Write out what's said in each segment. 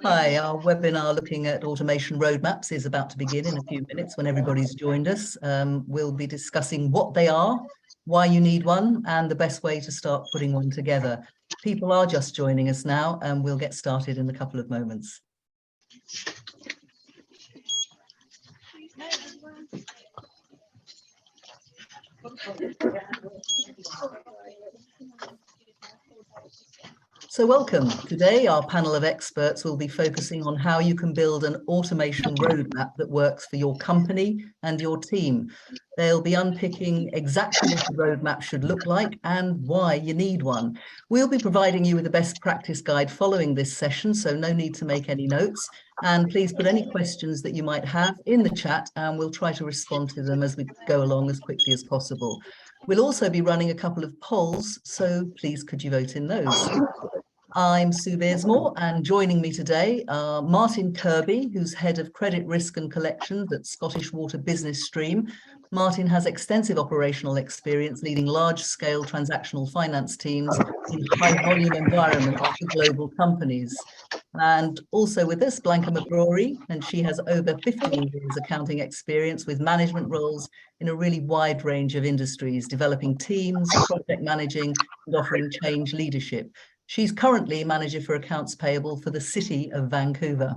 Hi, our webinar looking at automation roadmaps is about to begin in a few minutes when everybody's joined us. We'll be discussing what they are, why you need one, and the best way to start putting one together. People are just joining us now, and we'll get started in a couple of moments. So welcome. Today, our panel of experts will be focusing on how you can build an automation roadmap that works for your company and your team. They'll be unpicking exactly what a roadmap should look like and why you need one. We'll be providing you with a best practice guide following this session, so no need to make any notes. And please put any questions that you might have in the chat, and we'll try to respond to them as we go along as quickly as possible. We'll also be running a couple of polls, so please could you vote in those. I'm Sue Beersmore, and joining me today are Martin Kirby, who's Head of Credit Risk and Collections at Scottish Water Business Stream. Martin has extensive operational experience leading large-scale transactional finance teams in high-volume environments for global companies. And also with us, Blanca McGrory, and she has over 15 years accounting experience with management roles in a really wide range of industries, developing teams, project managing, and offering change leadership. She's currently manager for accounts payable for the City of Vancouver.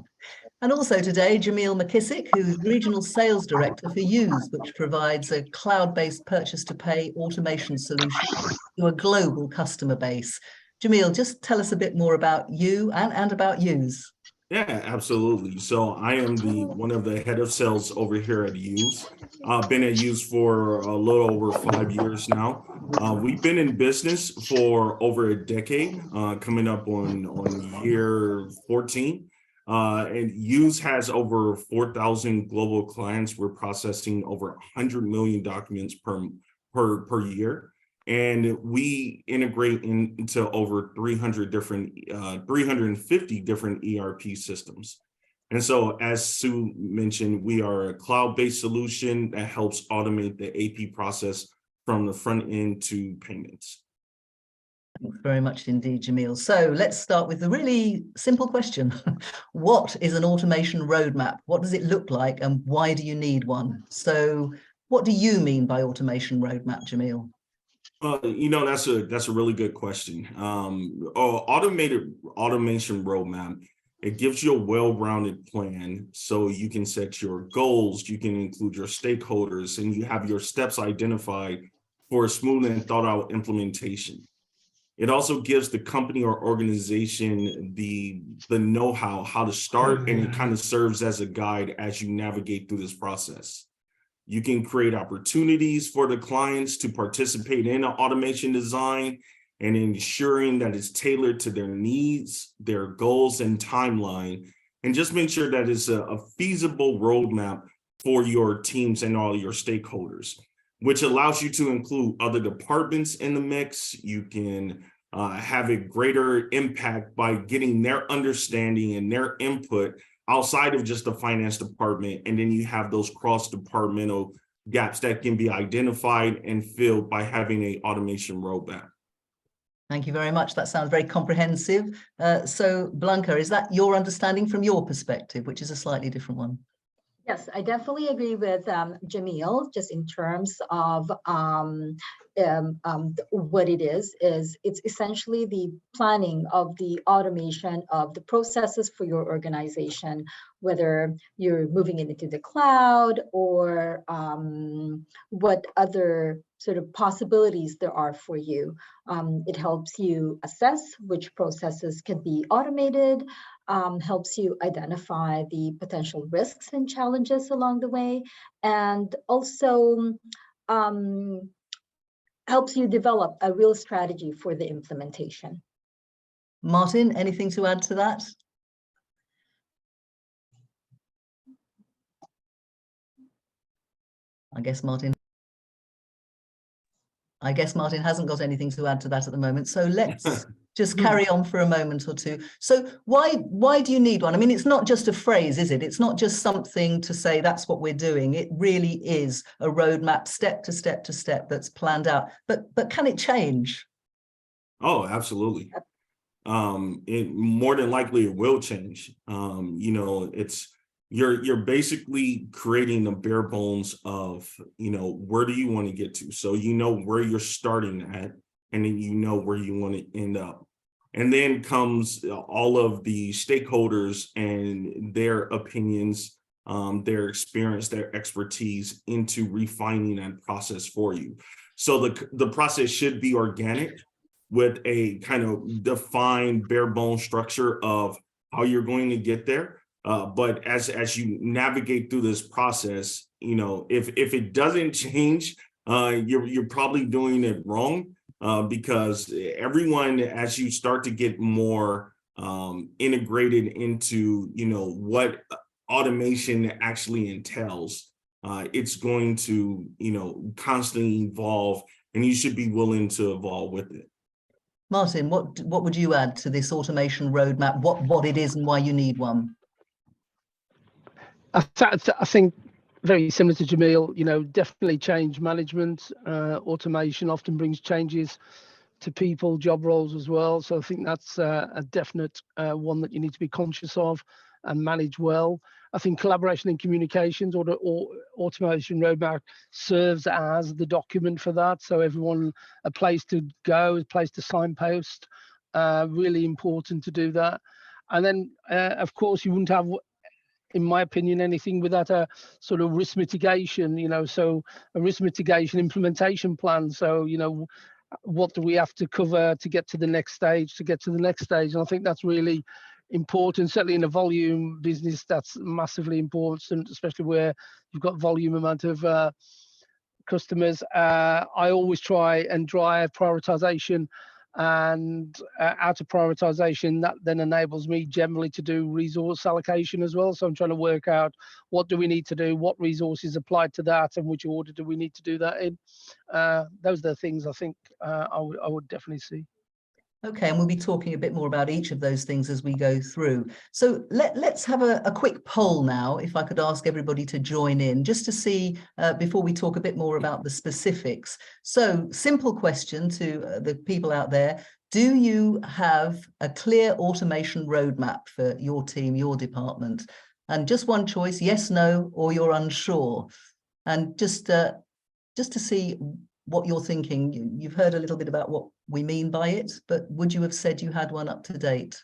And also today, Jamil McKissick, who's regional sales director for Use, which provides a cloud-based purchase-to-pay automation solution to a global customer base. Jamil, just tell us a bit more about you and about Use. Yeah, absolutely. So I am one of the head of sales over here at Use. I've been at Use for a little over 5 years now. We've been in business for over a decade, coming up on year 14. And Use has over 4,000 global clients. We're processing over 100 million documents per year. And we integrate into over 350 different ERP systems. And so, as Sue mentioned, we are a cloud-based solution that helps automate the AP process from the front end to payments. Thanks very much indeed, Jamil. So let's start with the really simple question. What is an automation roadmap? What does it look like and why do you need one? So what do you mean by automation roadmap, Jamil? That's a really good question. Automation roadmap, it gives you a well-rounded plan so you can set your goals, you can include your stakeholders, and you have your steps identified for a smooth and thought-out implementation. It also gives the company or organization the know-how, how to start, and it kind of serves as a guide as you navigate through this process. You can create opportunities for the clients to participate in an automation design and ensuring that it's tailored to their needs, their goals, and timeline, and just make sure that it's a feasible roadmap for your teams and all your stakeholders, which allows you to include other departments in the mix. You can have a greater impact by getting their understanding and their input outside of just the finance department. And then you have those cross-departmental gaps that can be identified and filled by having an automation roadmap. Thank you very much. That sounds very comprehensive. So Blanca, is that your understanding from your perspective, which is a slightly different one? Yes, I definitely agree with Jamil, just in terms of what it is it's essentially the planning of the automation of the processes for your organization, whether you're moving it into the cloud or what other sort of possibilities there are for you. It helps you assess which processes can be automated, helps you identify the potential risks and challenges along the way, and also helps you develop a real strategy for the implementation. Martin, anything to add to that? I guess Martin hasn't got anything to add to that at the moment. So let's just carry on for a moment or two. So why do you need one? I mean, it's not just a phrase, is it? It's not just something to say that's what we're doing. It really is a roadmap, step to step to step, that's planned out. But can it change? Oh, absolutely. it more than likely it will change. You're basically creating the bare bones of, where do you want to get to? So where you're starting at, and then where you want to end up. And then comes all of the stakeholders and their opinions, their experience, their expertise into refining that process for you. So the process should be organic with a kind of defined bare bone structure of how you're going to get there. But as you navigate through this process, if it doesn't change, you're probably doing it wrong. Because everyone, as you start to get more integrated into, what automation actually entails, it's going to, constantly evolve, and you should be willing to evolve with it. Martin, what would you add to this automation roadmap? What it is and why you need one? I think very similar to Jamil, definitely change management. Automation often brings changes to people, job roles as well. So I think that's a definite one that you need to be conscious of and manage well. I think collaboration and communications or automation roadmap serves as the document for that. So everyone, a place to go, a place to signpost, really important to do that. And then, of course, you wouldn't have, in my opinion, anything without a sort of risk mitigation, so a risk mitigation implementation plan. So, what do we have to cover to get to the next stage, And I think that's really important, certainly in a volume business, that's massively important, especially where you've got volume amount of customers. I always try and drive prioritization, and out of prioritization, that then enables me generally to do resource allocation as well. So I'm trying to work out what do we need to do, what resources applied to that, and which order do we need to do that in. Those are the things I think I would definitely see. Okay, and we'll be talking a bit more about each of those things as we go through. So let's have a quick poll now, if I could ask everybody to join in, just to see, before we talk a bit more about the specifics. So simple question to the people out there. Do you have a clear automation roadmap for your team, your department? And just one choice, yes, no, or you're unsure. And just to see what you're thinking. You've heard a little bit about what we mean by it, but would you have said you had one up to date?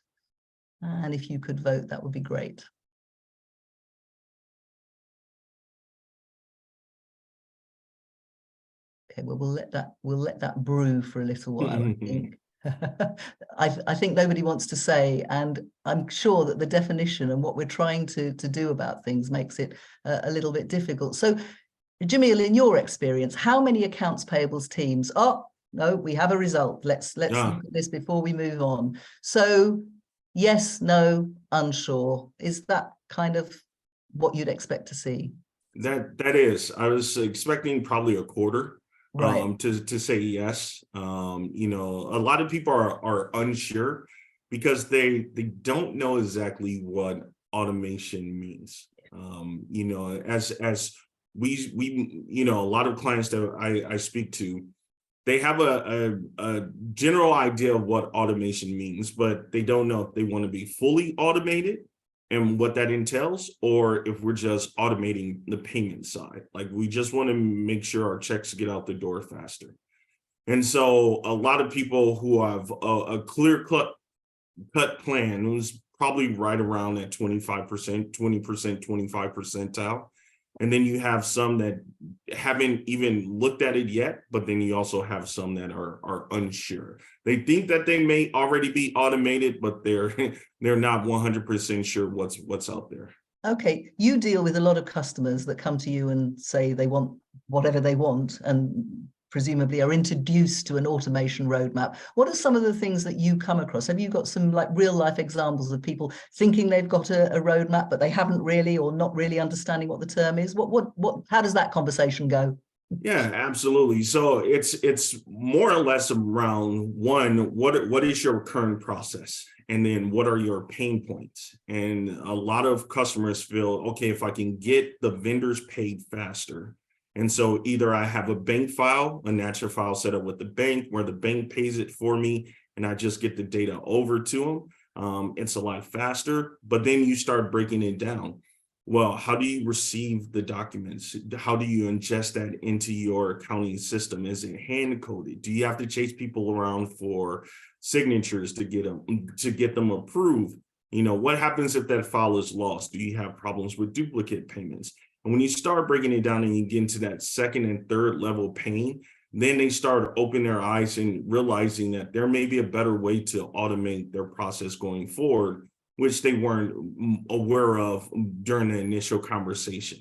And if you could vote, that would be great. Okay, well, we'll let that brew for a little while, I think. I think nobody wants to say, and I'm sure that the definition and what we're trying to do about things makes it a little bit difficult. So Jamil, in your experience, how many accounts payables teams? Oh, no, we have a result. Let's look at this before we move on. So yes, no, unsure. Is that kind of what you'd expect to see? That is. I was expecting probably a quarter. Right. To say yes. A lot of people are unsure because they don't know exactly what automation means. As we a lot of clients that I speak to, they have a general idea of what automation means, but they don't know if they want to be fully automated and what that entails, or if we're just automating the payment side. Like, we just want to make sure our checks get out the door faster. And so a lot of people who have a clear cut plan was probably right around that 25%, 20%, 25 percentile. And then you have some that haven't even looked at it yet, but then you also have some that are unsure. They think that they may already be automated, but they're not 100% sure what's out there. Okay, you deal with a lot of customers that come to you and say they want whatever they want, and presumably are introduced to an automation roadmap. What are some of the things that you come across? Have you got some like real life examples of people thinking they've got a roadmap, but they haven't really, or not really understanding what the term is? How does that conversation go? Yeah, absolutely. So it's more or less around one, what is your current process? And then what are your pain points? And a lot of customers feel, okay, if I can get the vendors paid faster. And so either I have a bank file, a natural file set up with the bank where the bank pays it for me, and I just get the data over to them. It's a lot faster, but then you start breaking it down. Well, how do you receive the documents? How do you ingest that into your accounting system? Is it hand coded? Do you have to chase people around for signatures to get them approved? You know, what happens if that file is lost? Do you have problems with duplicate payments? And when you start breaking it down and you get into that second and third level pain, then they start opening their eyes and realizing that there may be a better way to automate their process going forward, which they weren't aware of during the initial conversation.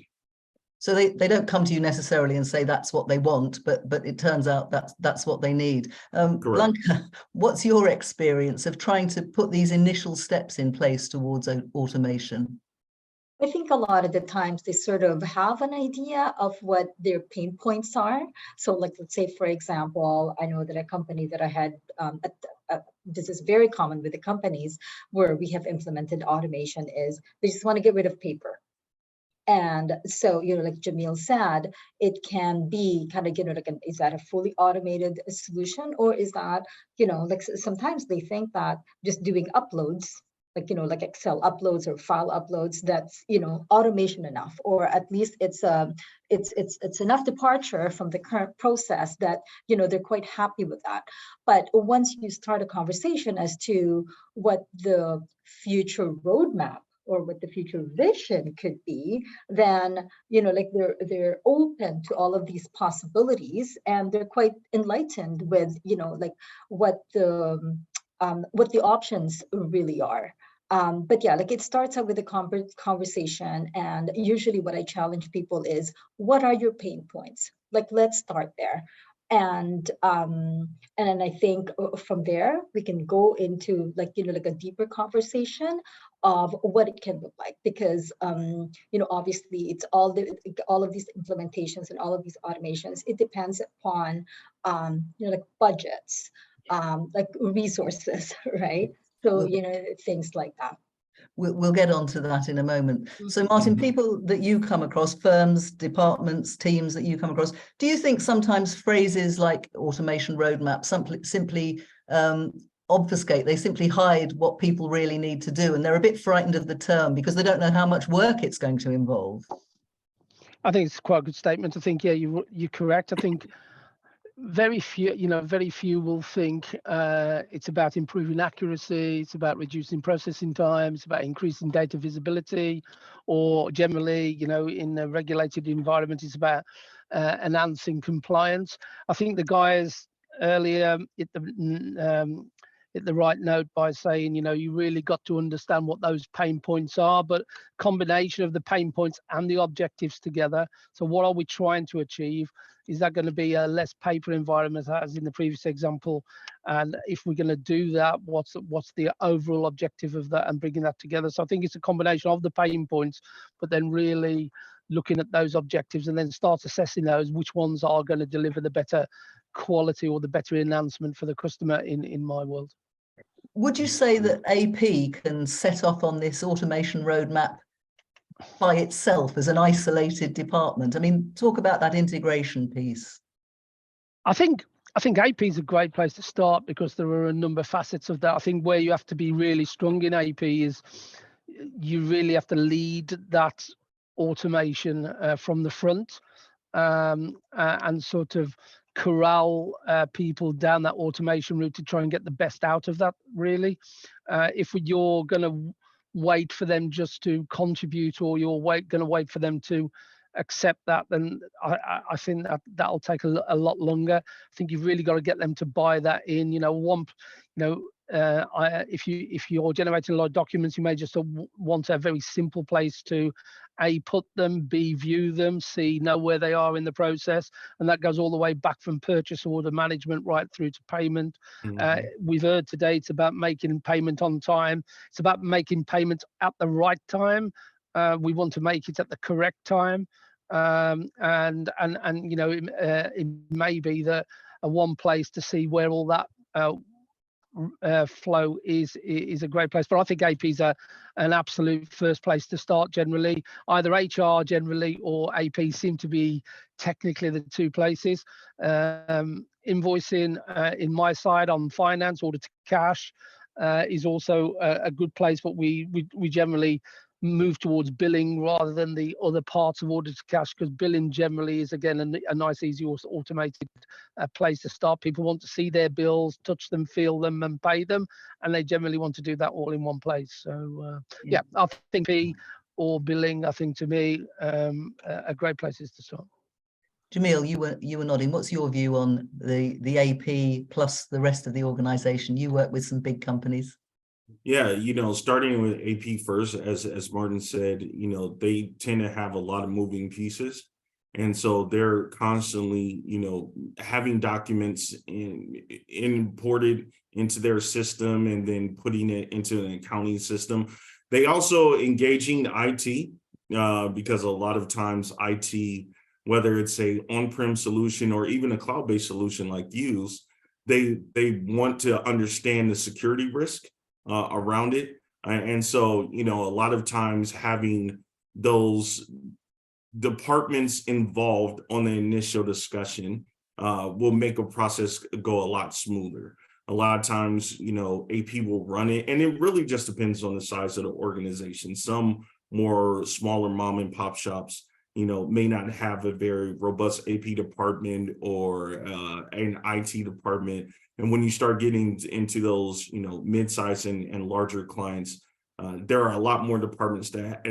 So they don't come to you necessarily and say that's what they want, but it turns out that's what they need. Blanca, what's your experience of trying to put these initial steps in place towards automation? I think a lot of the times they sort of have an idea of what their pain points are. So like, let's say, for example, I know that a company that I had, this is very common with the companies where we have implemented automation, is they just want to get rid of paper. And so, you know, like Jamil said, it can be kind of, you know, like, is that a fully automated solution? Or is that, you know, like sometimes they think that just doing uploads, like, you know, like Excel uploads or file uploads, that's, you know, automation enough, or at least it's enough departure from the current process that, you know, they're quite happy with that. But once you start a conversation as to what the future roadmap or what the future vision could be, then, you know, like they're open to all of these possibilities, and they're quite enlightened with, you know, like what the options really are. But yeah, like it starts out with a conversation, and usually what I challenge people is, what are your pain points? Like, let's start there. And then I think from there we can go into, like, you know, like a deeper conversation of what it can look like, because you know, obviously it's all of these implementations and all of these automations, it depends upon you know, like budgets, like resources, right? So, you know, things like that. We'll get onto that in a moment. So Martin, people that you come across, firms, departments, teams that you come across, do you think sometimes phrases like automation roadmap simply obfuscate, they simply hide what people really need to do, and they're a bit frightened of the term because they don't know how much work it's going to involve? I think it's quite a good statement. I think, yeah, you're correct. I think very few will think it's about improving accuracy, it's about reducing processing time, it's about increasing data visibility, or generally, you know, in a regulated environment, it's about enhancing compliance. I think the guys earlier hit the right note by saying, you know, you really got to understand what those pain points are, but combination of the pain points and the objectives together. So what are we trying to achieve? Is that going to be a less paper environment, as in the previous example? And if we're going to do that, what's the overall objective of that, and bringing that together? So I think it's a combination of the pain points, but then really looking at those objectives and then start assessing those, which ones are going to deliver the better quality or the better enhancement for the customer in my world. Would you say that AP can set off on this automation roadmap by itself as an isolated department? I mean, talk about that integration piece. I think AP is a great place to start because there are a number of facets of that. I think where you have to be really strong in AP is you really have to lead that automation from the front, and sort of corral people down that automation route to try and get the best out of that, really. If you're going to wait for them just to contribute, or you're going to wait for them to accept that, then I think that'll take a lot longer. I think you've really got to get them to buy that in. You know, if you're generating a lot of documents, you may just want a very simple place to A, put them, B, view them, C, know where they are in the process, and that goes all the way back from purchase order management right through to payment. We've heard today it's about making payment on time. It's about making payment at the right time. We want to make it at the correct time, and you know, it may be that one place to see where all that flow is a great place. But I think AP is an absolute first place to start generally. Either HR generally or AP seem to be technically the two places. Invoicing in my side on finance, order to cash is also a good place, but we generally move towards billing rather than the other parts of order to cash, because billing generally is again a nice, easy, automated place to start. People want to see their bills, touch them, feel them, and pay them, and they generally want to do that all in one place. So yeah, I think P or billing, I think to me, are great places to start. Jamil, you were nodding. What's your view on the AP plus the rest of the organization? You work with some big companies. Yeah, starting with AP first, as Martin said, they tend to have a lot of moving pieces. And so they're constantly, having documents imported into their system and then putting it into an accounting system. They also engaging IT because a lot of times IT, whether it's a on-prem solution or even a cloud-based solution like Use, they want to understand the security risk around it. And so, a lot of times having those departments involved on the initial discussion will make a process go a lot smoother. A lot of times, AP will run it, and it really just depends on the size of the organization. Some more smaller mom and pop shops, may not have a very robust AP department or an IT department. And when you start getting into those, mid-size and larger clients, there are a lot more departments that,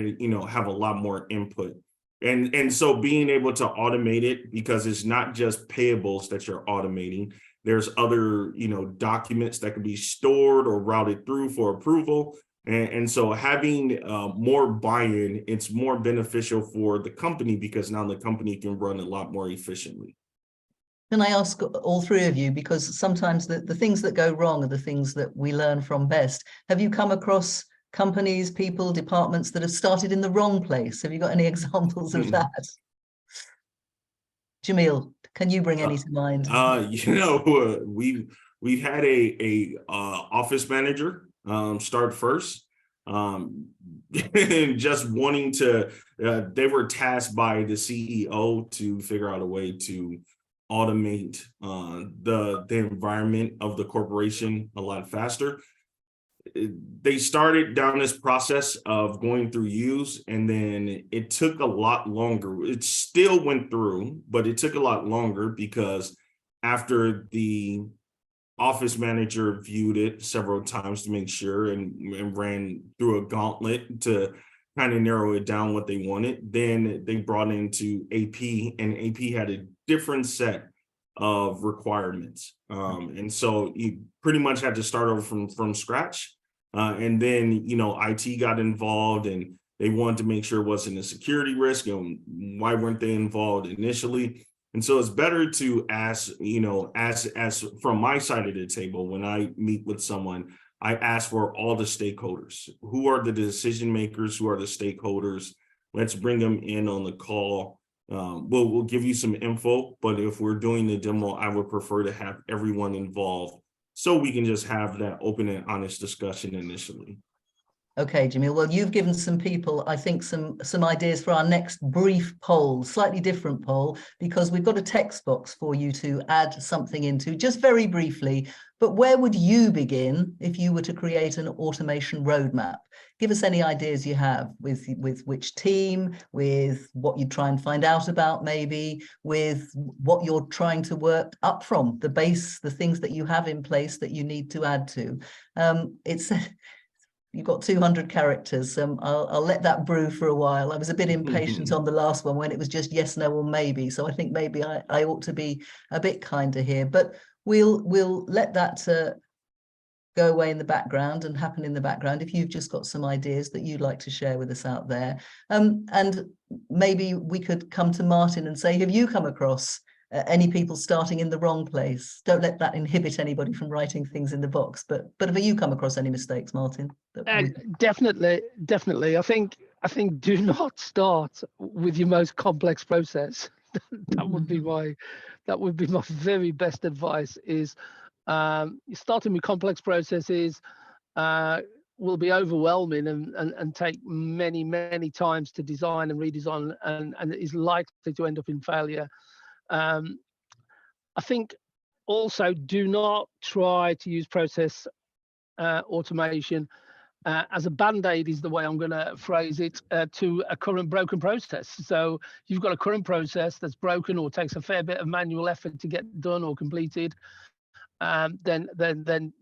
have a lot more input. And so being able to automate it, because it's not just payables that you're automating, there's other, documents that can be stored or routed through for approval. And so having more buy-in, it's more beneficial for the company because now the company can run a lot more efficiently. Can I ask all three of you, because sometimes the things that go wrong are the things that we learn from best. Have you come across companies, people, departments that have started in the wrong place? Have you got any examples of that? Jamil, can you bring any to mind? We've had a office manager start first, and just wanting to. They were tasked by the CEO to figure out a way to automate the environment of the corporation a lot faster. They started down this process of going through Use, and then it took a lot longer. It still went through, but it took a lot longer because after the office manager viewed it several times to make sure and ran through a gauntlet to kind of narrow it down what they wanted, then they brought into AP, and AP had a different set of requirements. And so you pretty much had to start over from scratch. And then, IT got involved, and they wanted to make sure it wasn't a security risk. Why weren't they involved initially? And so it's better to ask, as from my side of the table, when I meet with someone, I ask for all the stakeholders. Who are the decision makers? Who are the stakeholders? Let's bring them in on the call. We'll give you some info, but if we're doing the demo, I would prefer to have everyone involved so we can just have that open and honest discussion initially. Okay, Jamil. Well, you've given some people, I think, some ideas for our next brief poll, slightly different poll, because we've got a text box for you to add something into, just very briefly. But where would you begin if you were to create an automation roadmap? Give us any ideas you have with which team, with what you try and find out about, maybe with what you're trying to work up from, the base, the things that you have in place that you need to add to. You've got 200 characters. I'll let that brew for a while. I was a bit impatient on the last one when it was just yes, no, or maybe. So I think maybe I ought to be a bit kinder here. But we'll let that go away in the background and happen in the background if you've just got some ideas that you'd like to share with us out there. And maybe we could come to Martin and say, have you come across any people starting in the wrong place? Don't let that inhibit anybody from writing things in the box. But have you come across any mistakes, Martin? Definitely. I think do not start with your most complex process. That would be my very best advice. Is Starting with complex processes will be overwhelming and take many times to design and redesign, and is likely to end up in failure. I think also do not try to use process automation as a band-aid, is the way I'm going to phrase it, to a current broken process. So you've got a current process that's broken or takes a fair bit of manual effort to get done or completed. Then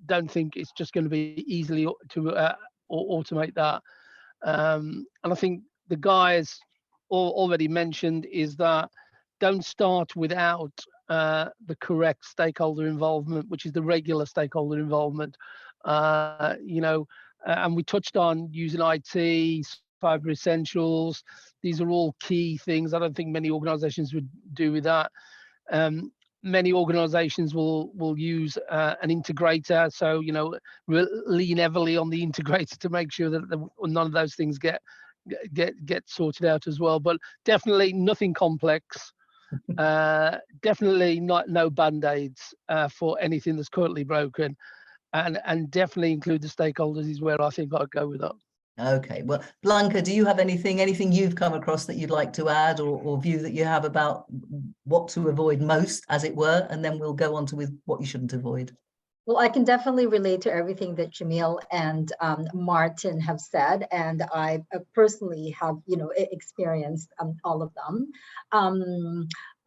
don't think it's just going to be easily to automate that. And I think the guys already mentioned is that don't start without the correct stakeholder involvement, which is the regular stakeholder involvement. And we touched on using IT, cyber essentials. These are all key things. I don't think many organizations would do with that. Many organizations will use an integrator, so lean heavily on the integrator to make sure that none of those things get sorted out as well. But definitely nothing complex. Definitely no band-aids for anything that's currently broken, and definitely include the stakeholders is where I think I'd go with that. Okay, well, Blanca, do you have anything you've come across that you'd like to add, or view that you have about what to avoid most, as it were, and then we'll go on to with what you shouldn't avoid? Well, I can definitely relate to everything that Jamil and Martin have said, and I personally have, experienced all of them.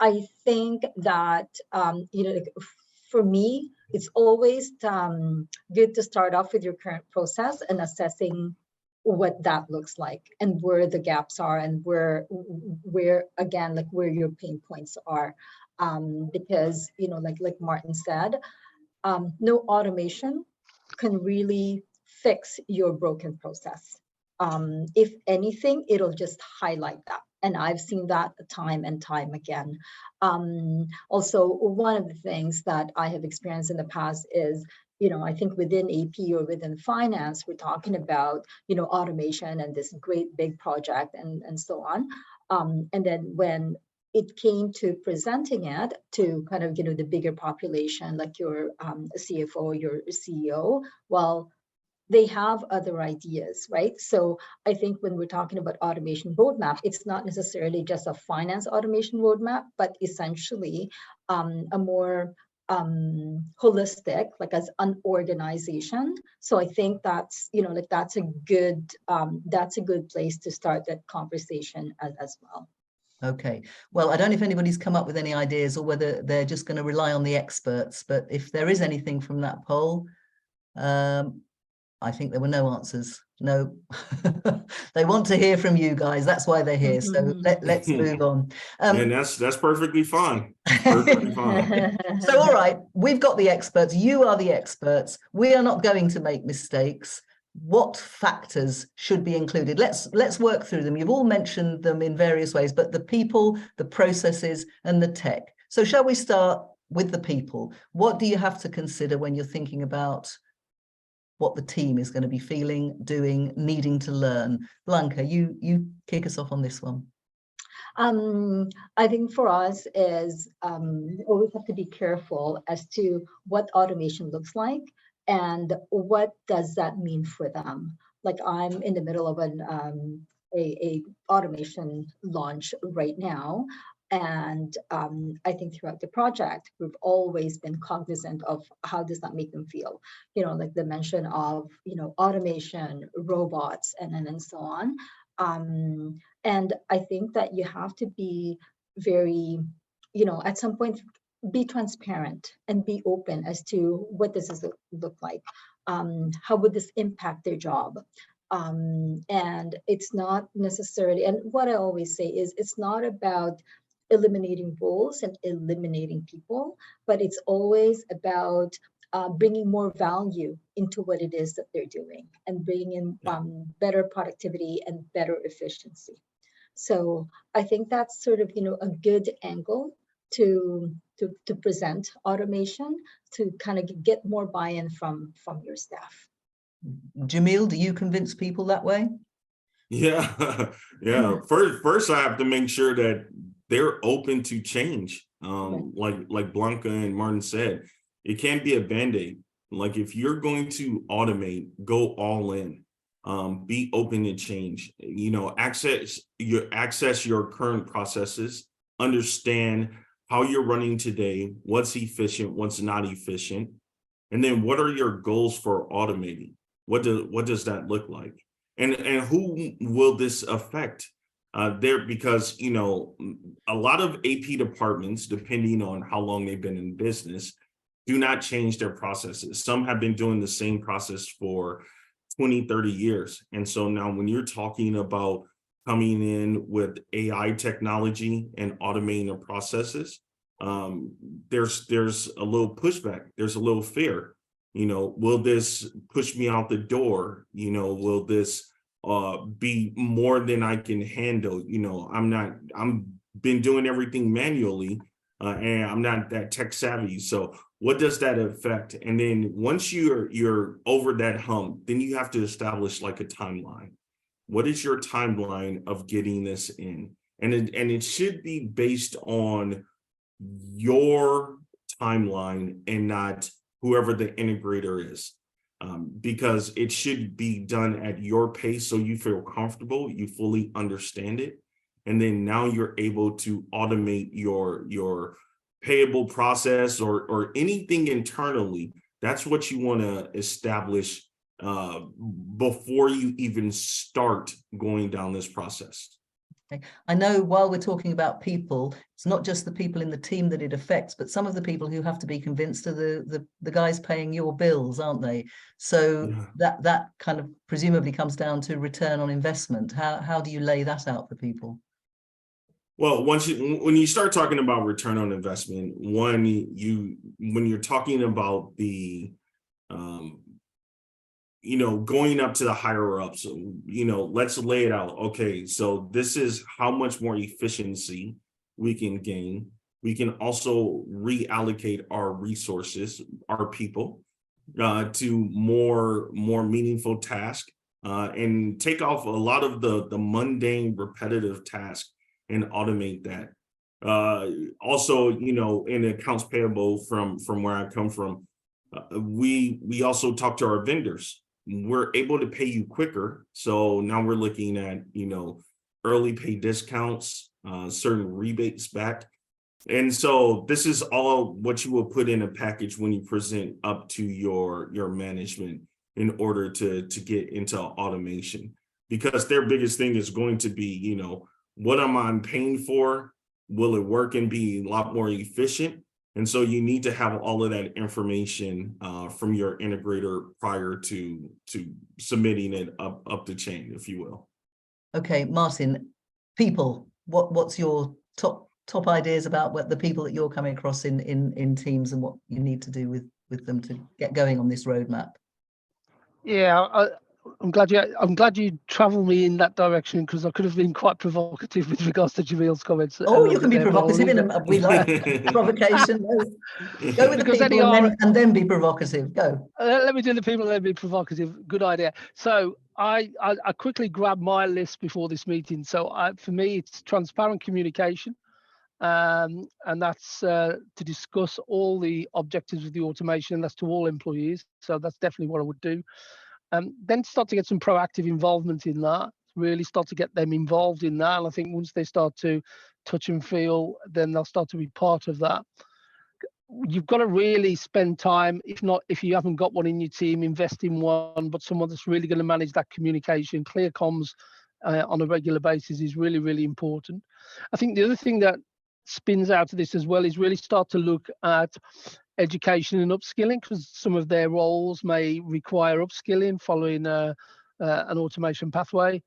I think that, for me, it's always good to start off with your current process and assessing what that looks like and where the gaps are and where again, like where your pain points are, because like Martin said, no automation can really fix your broken process. If anything, it'll just highlight that. And I've seen that time and time again. Also, one of the things that I have experienced in the past is, I think within AP or within finance, we're talking about, automation and this great big project and so on. And then when it came to presenting it to kind of, the bigger population, like your CFO, your CEO, well, they have other ideas, right? So I think when we're talking about automation roadmap, it's not necessarily just a finance automation roadmap, but essentially a more holistic, like as an organization. So I think that's, that's a good place to start that conversation as well. Okay, well, I don't know if anybody's come up with any ideas or whether they're just going to rely on the experts, but if there is anything from that poll, I think there were no answers. No, they want to hear from you guys. That's why they're here. So let's move on. And that's perfectly fine. Perfectly fine. So, all right, we've got the experts. You are the experts. We are not going to make mistakes. What factors should be included? Let's work through them. You've all mentioned them in various ways, but the people, the processes, and the tech. So shall we start with the people? What do you have to consider when you're thinking about what the team is going to be feeling, doing, needing to learn? Blanca, you kick us off on this one. I think for us is always have to be careful as to what automation looks like and what does that mean for them. Like I'm in the middle of a automation launch right now. And I think throughout the project, we've always been cognizant of how does that make them feel, like the mention of, automation, robots, and so on. And I think that you have to be very, at some point, be transparent and be open as to what does this look like. How would this impact their job? And it's not necessarily, and what I always say is it's not about eliminating roles and eliminating people, but it's always about bringing more value into what it is that they're doing and bringing in better productivity and better efficiency. So I think that's sort of, a good angle to present automation, to kind of get more buy-in from your staff. Jamil, do you convince people that way? Yeah, yeah. First, I have to make sure that they're open to change. Like Blanca and Martin said, It can't be a Band-Aid. Like if you're going to automate, go all in. Be open to change. You know, access your current processes, understand how you're running today, what's efficient, what's not efficient, and then what are your goals for automating? What does that look like? And who will this affect? Because you know, a lot of AP departments, depending on how long they've been in business, do not change their processes. Some have been doing the same process for 20, 30 years. And so now when you're talking about coming in with AI technology and automating the processes, there's a little pushback. There's a little fear. You know, will this push me out the door? You know, will this be more than I can handle? You know, I'm been doing everything manually, and I'm not that tech savvy. So what does that affect? And then once you're over that hump, then you have to establish like a timeline. What is your timeline of getting this in? And it should be based on your timeline and not whoever the integrator is, because it should be done at your pace so you feel comfortable, you fully understand it, and then now you're able to automate your payable process or anything internally. That's what you want to establish before you even start going down this process. Okay. I know while we're talking about people, it's not just the people in the team that it affects, but some of the people who have to be convinced are the guys paying your bills, aren't they? So Yeah. that kind of presumably comes down to return on investment. How do you lay that out for people? Well, when you start talking about return on investment, when you're talking about the you know, going up to the higher ups, you know, let's lay it out. Okay, so this is how much more efficiency we can gain. We can also reallocate our resources, our people, to more meaningful tasks, and take off a lot of the mundane, repetitive tasks and automate that. Also, you know, in accounts payable from where I come from, we also talk to our vendors. We're able to pay you quicker. So now we're looking at, you know, early pay discounts, certain rebates back. And so this is all what you will put in a package when you present up to your management in order to get into automation, because their biggest thing is going to be, you know, what am I paying for? Will it work and be a lot more efficient? And so you need to have all of that information from your integrator prior to submitting it up the chain, if you will. Okay, Martin, people, what's your top ideas about what the people that you're coming across in teams and what you need to do with them to get going on this roadmap? Yeah, I'm glad you travel me in that direction, because I could have been quite provocative with regards to Jamil's comments. Oh, you can be provocative we like provocation. Go with the Because people and then be provocative. Go. Let me do the people and then be provocative. Good idea. So I quickly grabbed my list before this meeting. So for me, it's transparent communication. And that's to discuss all the objectives of the automation. That's to all employees. So that's definitely what I would do. Then start to get some proactive involvement in that, really start to get them involved in that. And I think once they start to touch and feel, then they'll start to be part of that. You've got to really spend time, if you haven't got one in your team, invest in one, but someone that's really going to manage that communication. Clear comms on a regular basis is really, really important. I think the other thing that spins out of this as well is really start to look at education and upskilling, because some of their roles may require upskilling following an automation pathway.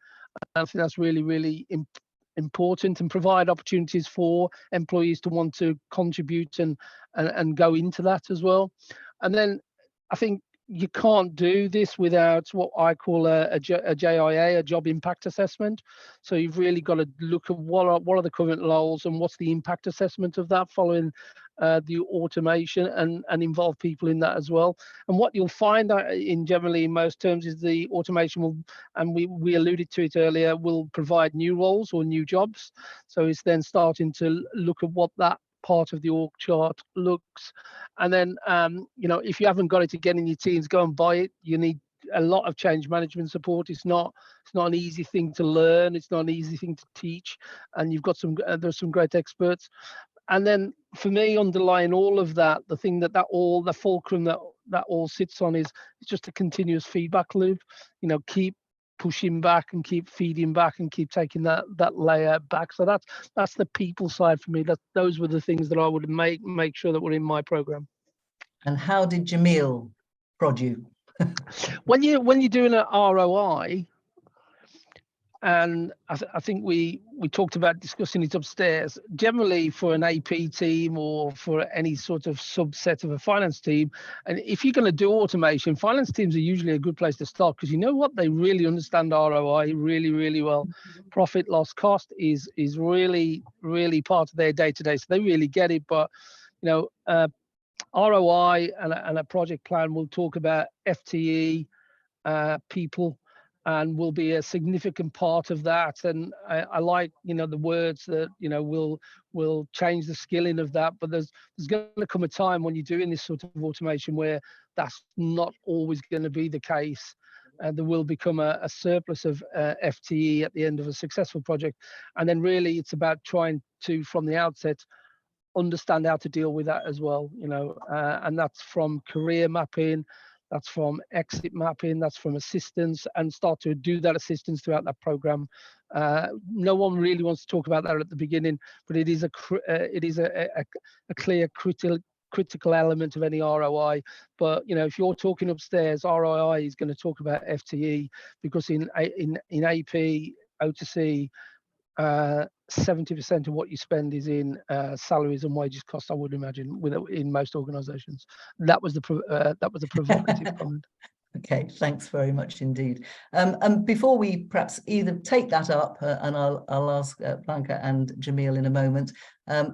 I think that's really, really important, and provide opportunities for employees to want to contribute and go into that as well. And then I think you can't do this without what I call a JIA, a job impact assessment. So you've really got to look at what are the current roles and what's the impact assessment of that following the automation, and involve people in that as well. And what you'll find generally in most terms is the automation will, and we alluded to it earlier, will provide new roles or new jobs. So it's then starting to look at what that part of the org chart looks. And then, if you haven't got it again in your teams, go and buy it. You need a lot of change management support. It's not an easy thing to learn. It's not an easy thing to teach. And you've got there's some great experts. And then for me, underlying all of that, the thing that all the fulcrum that all sits on is just a continuous feedback loop. Keep pushing back and keep feeding back and keep taking that layer back. So that's the people side for me. Those were the things that I would make sure that were in my program. And how did Jamil prod you? When you're doing an ROI, and I think we talked about discussing it upstairs, generally for an AP team or for any sort of subset of a finance team, and if you're going to do automation, finance teams are usually a good place to start, because you know what, they really understand ROI really, really well. Profit, loss, cost is really, really part of their day-to-day, so they really get it. But ROI and a project plan will talk about FTE, people, and will be a significant part of that. And I like, the words that, will change the skilling of that. But there's going to come a time when you're doing this sort of automation where that's not always going to be the case. There will become a surplus of FTE at the end of a successful project. And then really it's about trying to, from the outset, understand how to deal with that as well, and that's from career mapping, that's from exit mapping, that's from assistance, and start to do that assistance throughout that program. No one really wants to talk about that at the beginning, but it is a clear critical element of any ROI. But if you're talking upstairs, ROI is going to talk about FTE, because in AP, O2C, 70% of what you spend is in salaries and wages costs, I would imagine, in most organizations. That was the provocative comment. Okay, thanks very much indeed. And before we perhaps either take that up, and I'll ask Blanca and Jamil in a moment,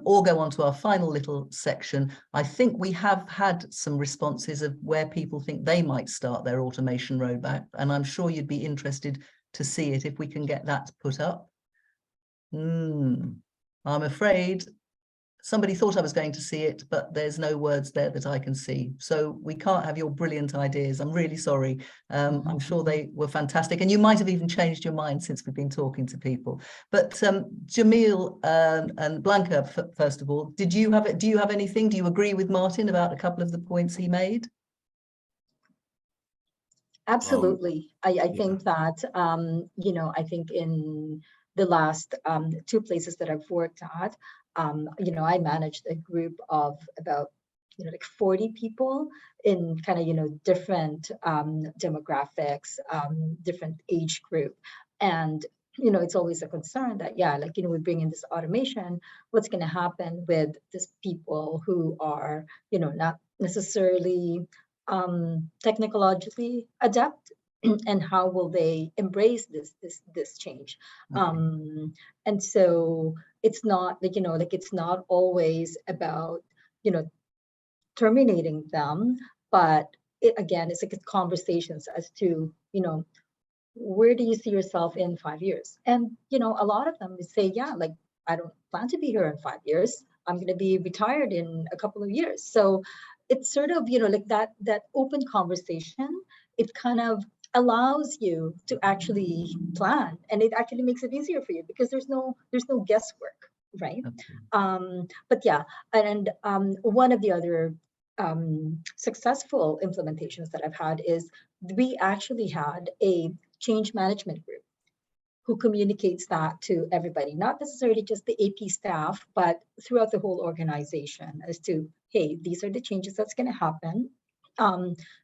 or go on to our final little section, I think we have had some responses of where people think they might start their automation roadmap, and I'm sure you'd be interested to see it if we can get that put up. I'm afraid somebody thought I was going to see it, but there's no words there that I can see. So we can't have your brilliant ideas. I'm really sorry. I'm sure they were fantastic. And you might have even changed your mind since we've been talking to people. But Jamil and Blanca, first of all, do you have anything? Do you agree with Martin about a couple of the points he made? Absolutely. I think that, I think in the last 2 places that I've worked at, I managed a group of about, like 40 people in kind of, different demographics, different age group. And, it's always a concern that, we bring in this automation, what's going to happen with these people who are, not necessarily technologically adept, and how will they embrace this change? Okay. And so it's not it's not always about terminating them, but it's like conversations as to where do you see yourself in 5 years? And a lot of them would say, I don't plan to be here in 5 years. I'm going to be retired in a couple of years. So it's sort of like that open conversation. It kind of allows you to actually plan, and it actually makes it easier for you because there's no guesswork, right? Okay. But yeah, and one of the other successful implementations that I've had is we actually had a change management group who communicates that to everybody, not necessarily just the AP staff, but throughout the whole organization, as to, hey, these are the changes that's going to happen.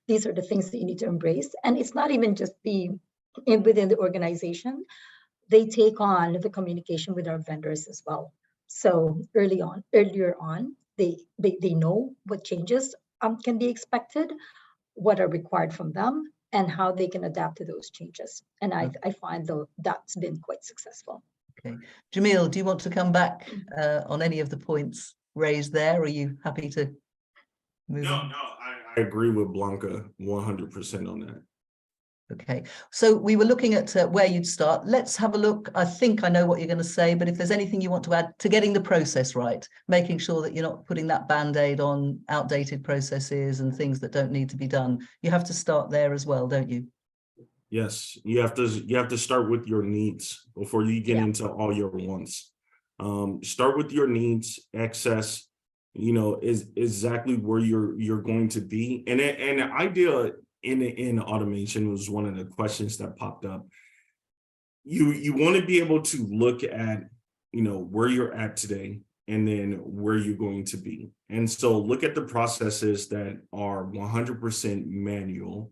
These are the things that you need to embrace. And it's not even just within the organization. They take on the communication with our vendors as well. So earlier on, they know what changes can be expected, what are required from them, and how they can adapt to those changes. And I find that's been quite successful. Okay. Jamil, do you want to come back on any of the points raised there? Or are you happy to move on? No, I agree with Blanca 100% on that. Okay, so we were looking at where you'd start. Let's have a look. I think I know what you're going to say, but if there's anything you want to add to getting the process right, making sure that you're not putting that band-aid on outdated processes and things that don't need to be done, you have to start there as well, don't you? Yes, you have to start with your needs before you get into all your wants. Start with your needs. Access, is exactly where you're going to be. And the idea in automation was one of the questions that popped up. You want to be able to look at, where you're at today and then where you're going to be. And so look at the processes that are 100% manual,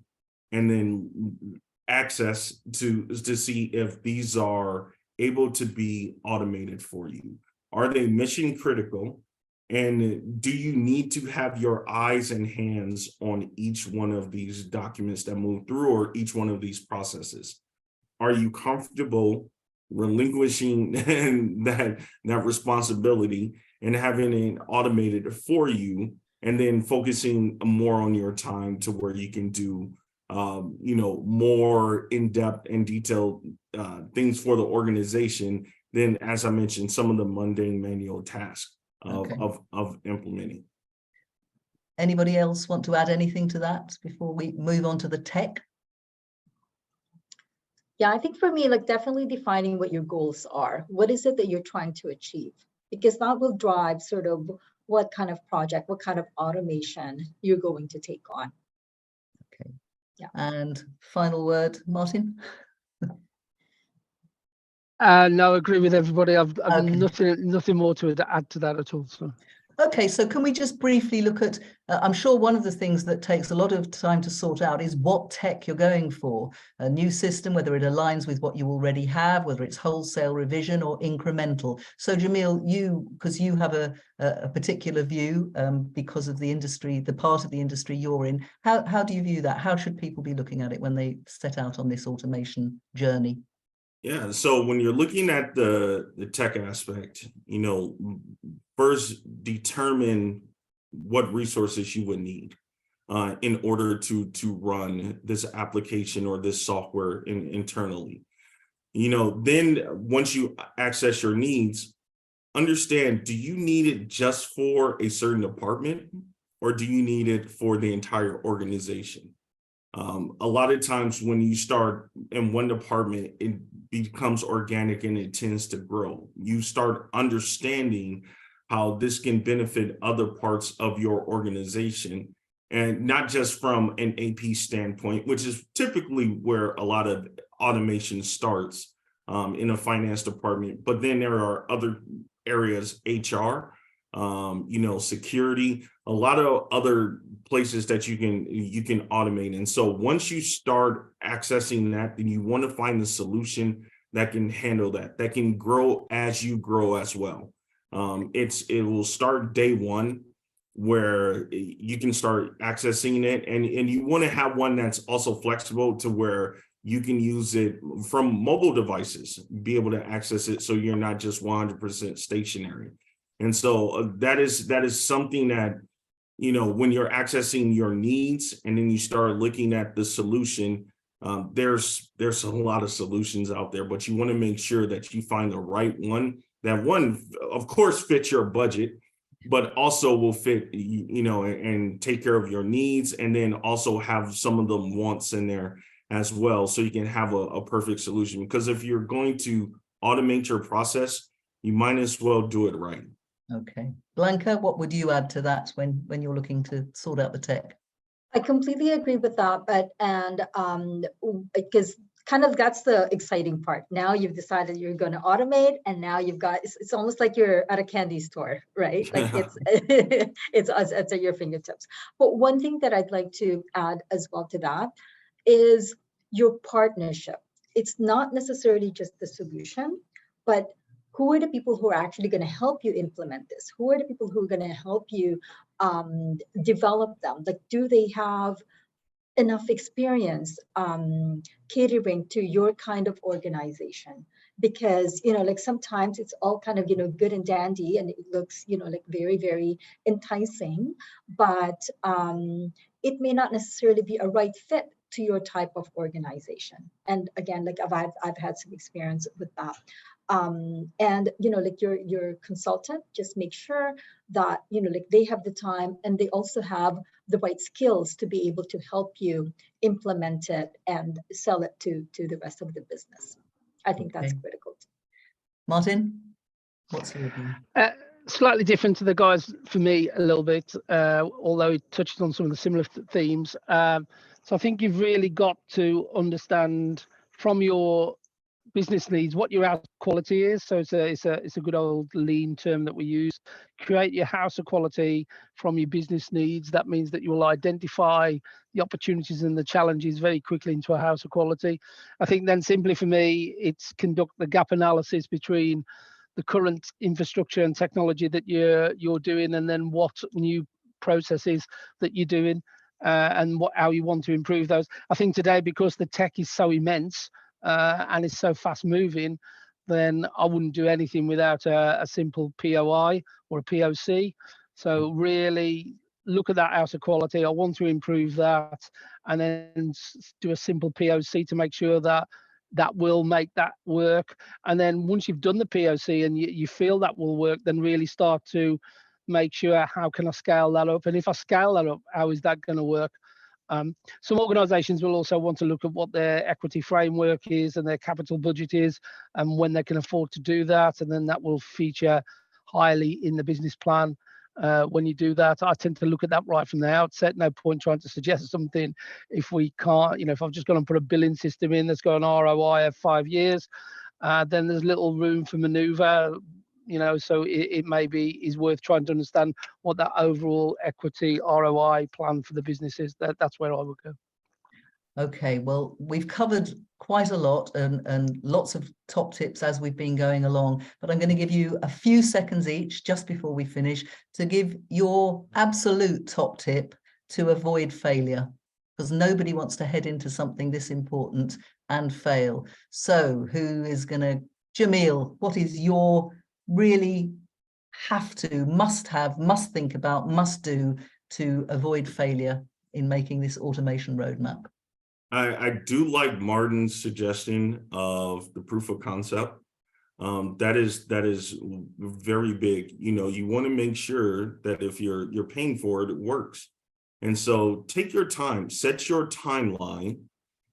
and then access to see if these are able to be automated for you. Are they mission critical? And do you need to have your eyes and hands on each one of these documents that move through, or each one of these processes? Are you comfortable relinquishing that responsibility and having it automated for you, and then focusing more on your time to where you can do more in-depth and detailed things for the organization than, as I mentioned, some of the mundane manual tasks of implementing. Anybody else want to add anything to that before we move on to the tech? Yeah, I think for me, like definitely defining what your goals are. What is it that you're trying to achieve? Because that will drive sort of what kind of project, what kind of automation you're going to take on. Okay. Yeah. And final word, Martin? No, I agree with everybody. I've Okay. nothing more to add to that at all. So. Okay, so can we just briefly look at, I'm sure one of the things that takes a lot of time to sort out is what tech you're going for. A new system, whether it aligns with what you already have, whether it's wholesale revision or incremental. So Jamil, because you have a particular view because of the industry, the part of the industry you're in, how do you view that? How should people be looking at it when they set out on this automation journey? Yeah, so when you're looking at the tech aspect, first determine what resources you would need in order to run this application or this software internally. Then once you access your needs, understand, do you need it just for a certain department, or do you need it for the entire organization? A lot of times when you start in one department, it becomes organic and it tends to grow. You start understanding how this can benefit other parts of your organization, and not just from an AP standpoint, which is typically where a lot of automation starts in a finance department. But then there are other areas, HR, security, a lot of other places that you can automate. And so once you start accessing that, then you want to find the solution that can handle that can grow as you grow as well. It will start day one where you can start accessing it, and you want to have one that's also flexible to where you can use it from mobile devices, be able to access it so you're not just 100% stationary. And so that is something that, when you're accessing your needs and then you start looking at the solution, there's a lot of solutions out there, but you want to make sure that you find the right one, that one, of course, fits your budget, but also will fit, and take care of your needs, and then also have some of the wants in there as well, so you can have a perfect solution. Because if you're going to automate your process, you might as well do it right. Okay. Blanca, what would you add to that when you're looking to sort out the tech? I completely agree with that, because kind of that's the exciting part. Now you've decided you're going to automate, and now you've got, it's almost like you're at a candy store, right? Like it's at your fingertips. But one thing that I'd like to add as well to that is your partnership. It's not necessarily just the solution, but who are the people who are actually going to help you implement this? Who are the people who are going to help you develop them? Like, do they have enough experience catering to your kind of organization? Because, like sometimes it's all kind of, good and dandy, and it looks, like very, very enticing, but it may not necessarily be a right fit to your type of organization. And again, like I've had some experience with that. And like your consultant, just make sure that like they have the time and they also have the right skills to be able to help you implement it and sell it to the rest of the business. I think that's critical. Martin, what's your view? Slightly different to the guys for me a little bit, although it touches on some of the similar themes. So I think you've really got to understand from your business needs what your house quality is. So it's a good old lean term that we use. Create your house of quality from your business needs. That means that you will identify the opportunities and the challenges very quickly into a house of quality. I think then simply for me, it's conduct the gap analysis between the current infrastructure and technology that you're doing, and then what new processes that you're doing, and how you want to improve those. I think today, because the tech is so immense and it's so fast moving, then I wouldn't do anything without a simple POI or a POC. So really look at that house of quality. I want to improve that, and then do a simple POC to make sure that will make that work. And then once you've done the POC and you feel that will work, then really start to make sure, how can I scale that up? And if I scale that up, how is that going to work? Some organizations will also want to look at what their equity framework is and their capital budget is, and when they can afford to do that. And then that will feature highly in the business plan. When you do that, I tend to look at that right from the outset. No point trying to suggest something if we can't, if I've just gone and put a billing system in that's got an ROI of 5 years, then there's little room for maneuver, so it maybe is worth trying to understand what that overall equity ROI plan for the business is. That's where I would go. Okay, well, we've covered quite a lot and lots of top tips as we've been going along, but I'm going to give you a few seconds each just before we finish to give your absolute top tip to avoid failure, because nobody wants to head into something this important and fail. So who is going to, Jamil, what is your really must have, must think about, must do to avoid failure in making this automation roadmap? I do like Martin's suggestion of the proof of concept. That is very big. You want to make sure that if you're paying for it, it works. And so take your time, set your timeline.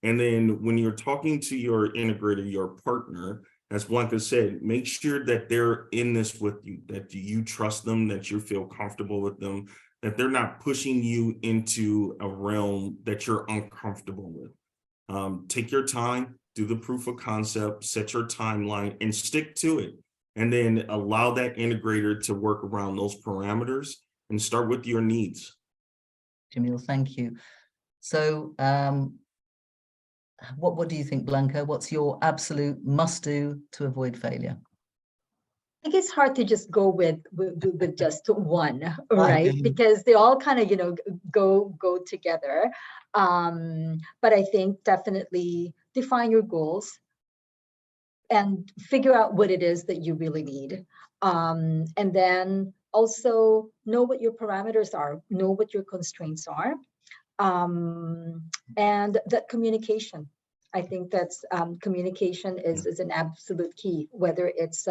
And then when you're talking to your integrator, your partner, as Blanca said, make sure that they're in this with you, that you trust them, that you feel comfortable with them, that they're not pushing you into a realm that you're uncomfortable with. Take your time, do the proof of concept, set your timeline, and stick to it. And then allow that integrator to work around those parameters and start with your needs. Jamil, thank you. So what do you think, Blanca? What's your absolute must-do to avoid failure? I think it's hard to just go with just one, right? Because they all kind of, go together. But I think definitely define your goals and figure out what it is that you really need. And then also know what your parameters are, know what your constraints are, and that communication. I think that's communication is an absolute key, whether it's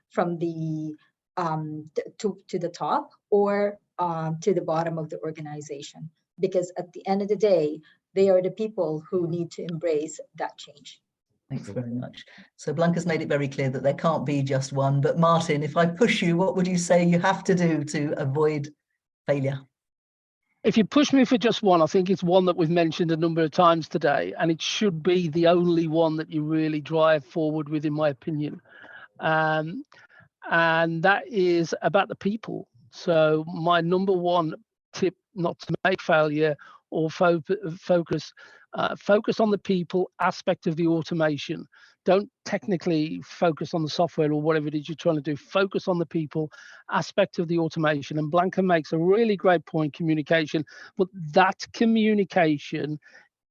from the to the top or to the bottom of the organization, because at the end of the day, they are the people who need to embrace that change. Thanks very much. So Blanca's made it very clear that there can't be just one, but Martin, if I push you, what would you say you have to do to avoid failure? If you push me for just one, I think it's one that we've mentioned a number of times today, and it should be the only one that you really drive forward with, in my opinion. And that is about the people. So my number one tip not to make failure or focus on the people aspect of the automation. Don't technically focus on the software or whatever it is you're trying to do. Focus on the people aspect of the automation. And Blanca makes a really great point, communication, but that communication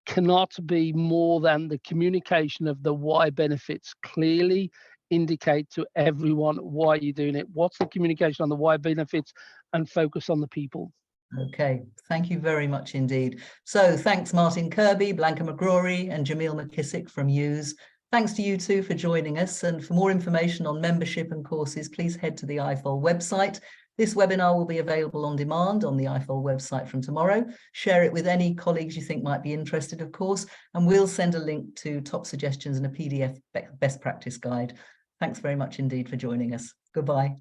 cannot be more than the communication of the why benefits. Clearly indicate to everyone why you're doing it. What's the communication on the why benefits, and focus on the people. Okay, thank you very much indeed. So thanks Martin Kirby, Blanca McGrory and Jamil McKissick from Use. Thanks to you two for joining us, and for more information on membership and courses, please head to the IFOL website. This webinar will be available on demand on the IFOL website from tomorrow. Share it with any colleagues you think might be interested, of course, and we'll send a link to top suggestions and a PDF best practice guide. Thanks very much indeed for joining us. Goodbye.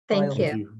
Thank Bye. you. Thank you.